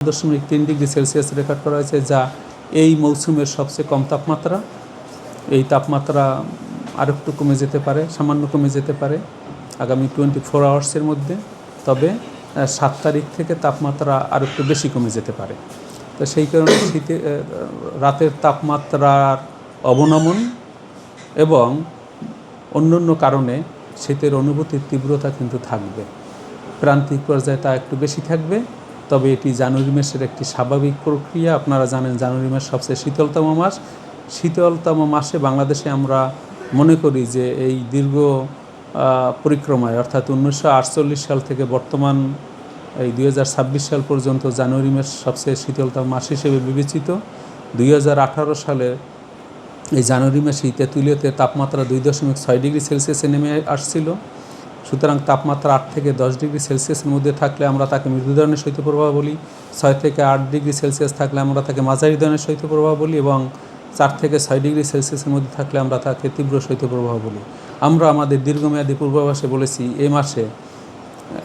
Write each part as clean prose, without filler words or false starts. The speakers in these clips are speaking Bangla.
0.3 ডিগ্রি সেলসিয়াস রেকর্ড করা হয়েছে, যা এই মৌসুমের সবচেয়ে কম তাপমাত্রা। এই তাপমাত্রা আরেকটু কমে যেতে পারে, সামান্য কমে যেতে পারে আগামী 24 আওয়ার্সের মধ্যে। তবে 7 তারিখ থেকে তাপমাত্রা আরেকটু বেশি কমে যেতে পারে। তো সেই কারণে রাতের তাপমাত্রার অবনমন এবং অন্যান্য কারণে শীতের অনুভূতির তীব্রতা কিন্তু থাকবে। প্রান্তিক পর্যায়ে তা একটু বেশি থাকবে। তবে এটি জানুয়ারি মাসের একটি স্বাভাবিক প্রক্রিয়া। আপনারা জানেন জানুয়ারি মাস সবচেয়ে শীতলতম মাস। শীতলতম মাসে বাংলাদেশে আমরা মনে করি যে এই দীর্ঘ পরিক্রমায়, অর্থাৎ 1948 সাল থেকে বর্তমান এই 2026 সাল পর্যন্ত জানুয়ারি মাস সবচেয়ে শীতলতম মাস হিসেবে বিবেচিত। 2018 সালে এই জানুয়ারি মাসে তেঁতুলিয়াতে তাপমাত্রা 2.6 ডিগ্রি সেলসিয়াসে নেমে আসছিল। সুতরাং তাপমাত্রা 8 থেকে 10 ডিগ্রি সেলসিয়াসের মধ্যে থাকলে আমরা তাকে মৃদু ধরনের শৈত্যপ্রবাহ বলি। 6 থেকে 8 ডিগ্রি সেলসিয়াস থাকলে আমরা তাকে মাঝারি ধরনের শৈত্যপ্রবাহ বলি, এবং 4 থেকে 6 ডিগ্রি সেলসিয়াসের মধ্যে থাকলে আমরা তাকে তীব্র শৈত্যপ্রবাহ বলি। আমরা আমাদের দীর্ঘমেয়াদী পূর্বাভাসে বলেছি এ মাসে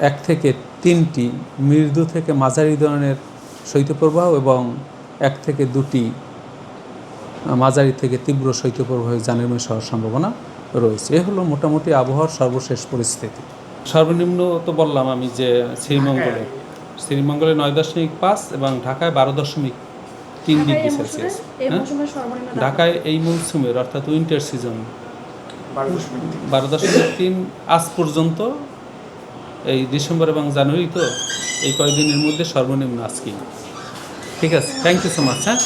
1 থেকে 3টি মৃদু থেকে মাঝারি ধরনের শৈত্যপ্রবাহ এবং 1 থেকে 2টি মাঝারি থেকে তীব্র শৈত্যপ্রবাহ জানুয়ারি মাসে হওয়ার সম্ভাবনা রয়েছে। এ হলো মোটামুটি আবহাওয়ার সর্বশেষ পরিস্থিতি। সর্বনিম্ন তো বললাম আমি যে শ্রীমঙ্গলে 9.5 এবং ঢাকায় 12.3 ডিগ্রি সেলসিয়াস। ঢাকায় এই মৌসুমের অর্থাৎ উইন্টার সিজন 12.3 আজ পর্যন্ত, এই ডিসেম্বর এবং জানুয়ারি তো এই কয়েকদিনের মধ্যে সর্বনিম্ন আজকেই। ঠিক আছে, থ্যাংক ইউ সো মাচ। হ্যাঁ।